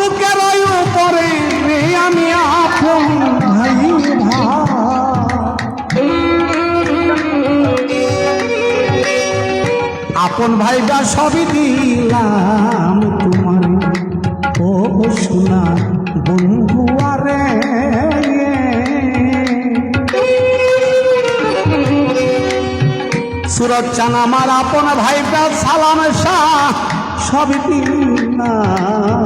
বুকের উপরে আমি আপন ভাই আপন ভাইবা সবই দিলাম তোমার ও সোনা বন্ধু আরে সুরত চান আমার আপন ভাইবা সালাম শাহ সবই দিলাম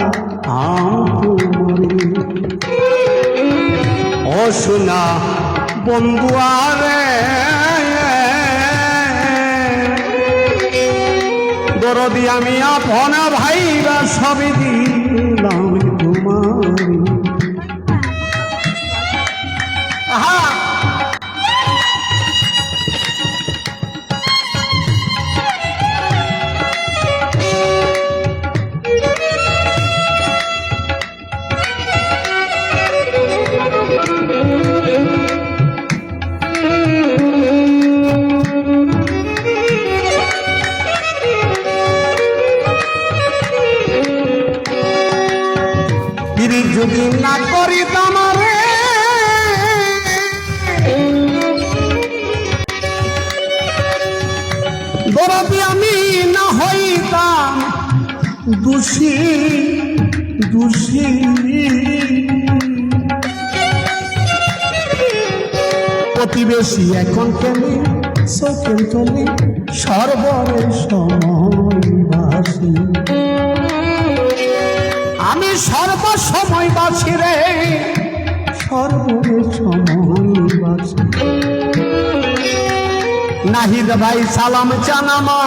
ও সোনা বন্ধু আরে দরদি আমি আপন ভাইবা সবই দিলাম তোমার আহা যদি না করিতাম রে দরদি আমি না হইতাম দোষী দোষী প্রতিবেশী এখন কেনে চোখের চলে সর্বরে সময়বাসী আমি সর্বসময় বাছি রে সর্বরে সময়বাসী নাহিদ ভাই সালাম জানামা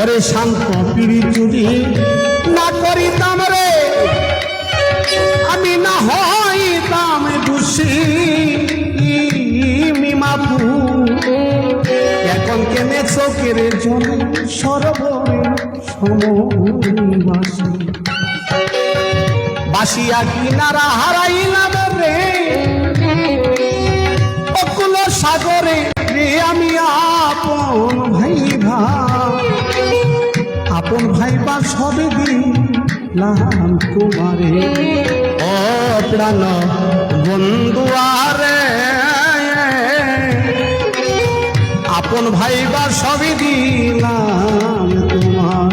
ওরে শান্ত পিড়ি চুরি না করিতাম রে আমি না হইতাম দোষী মিমাপু এখন কেনে চোখের জন্য সরবরে সময়বাসী বাসিয়া কিনারা হারাইলাম রে অকুল সাগরে রে আমি আপন ভাইবা সবে দিলাম তোমারে ও প্রাণ বন্ধু আরে আপন ভাইবা সবই দিলাম তোমার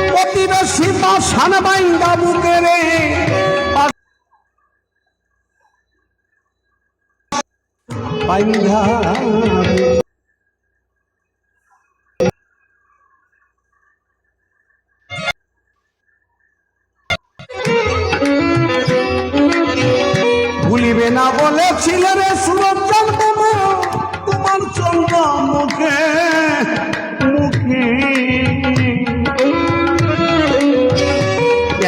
প্রতিবেশী পাশান বাইন্দা বুকে রে বাইন্দা ভুলিবে না বলেছিল রে সুরঞ্জন তোমার চন্দ্র মুখে মুখে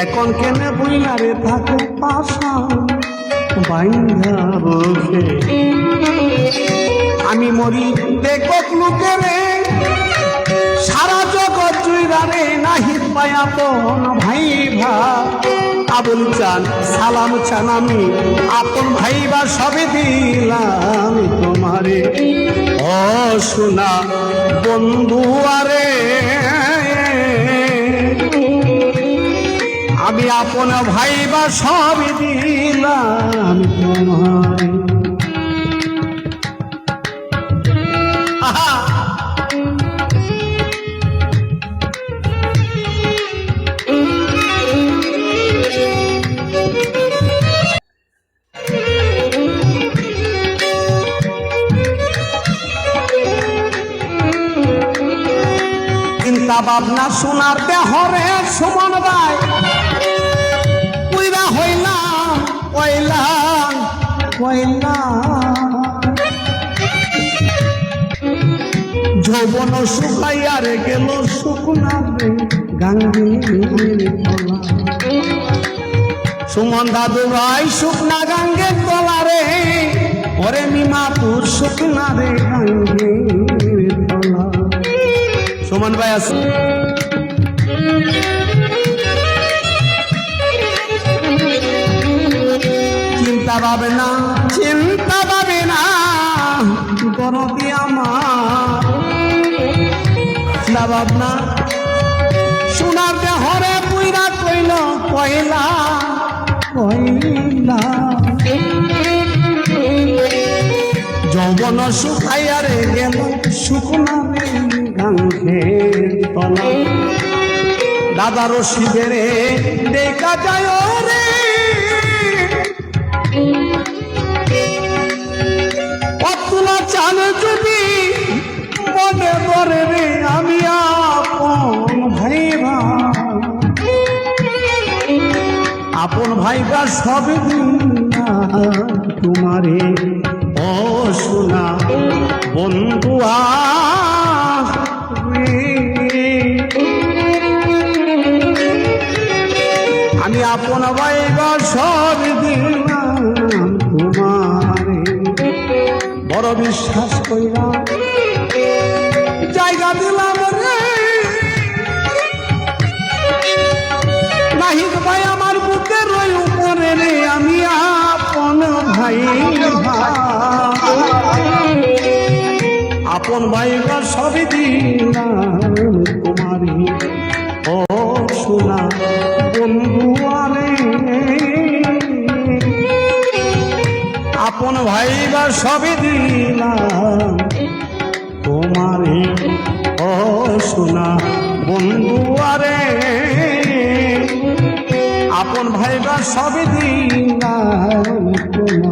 এখন কেনে বইলারে থাকে পাশা বাইন্ধা বসে আমি মরি দেখক লোকে রে সারা জগৎ জুইরা রে নাহিদ পায়া পন ভাইভা আবুল চান সালাম চান আমি আপন ভাইবা সবে দিলাম তোমারে ও সোনা বন্ধু আরে আমি আপন ভাইবা সবই দিলাম তোমায় চিন্তা ভাবনা সোনার দেহরে সুমন ভাই পুইরা হইলাম কইলাম যৌবন শুকাইয়া রে গেল শুকনা রে গাঙ্গের তলা সুমন দাদু ভাই শুকনা গাঙ্গের তলা রে ওরে মিমাপুর শুকনা রে গাঙ্গের তলা সুমন ভাই আছে চিন্তা পাবে না গরতি আমার চিন্তা ভাবনা সোনার দেহরে পুইরা কইল কইলা যৌবন শুকাইয়া রে গেল শুকনা রে গাঙ্গের তলা দাদা রশিদের দেখা যায় রে অতুলা চান যদি মনে পড়ে রে আমি আপন ভাইবা সব তোমারে ও সোনা বন্ধু আমি আপন ভাইবা সব দিলাম তোমারে বড় বিশ্বাস কইলাম জায়গা দিলাম রে নাহিদ ভাই আমার বুকের ওই উপরে রে আমি আপন ভাই আপন ভাইবা সবই দিলাম তোমারে ও সোনা বন্ধু আরে আপন ভাইবা সবই দিলাম তোমারে ও সোনা বন্ধু আরে আপন ভাইবা সবই দিলাম তোমার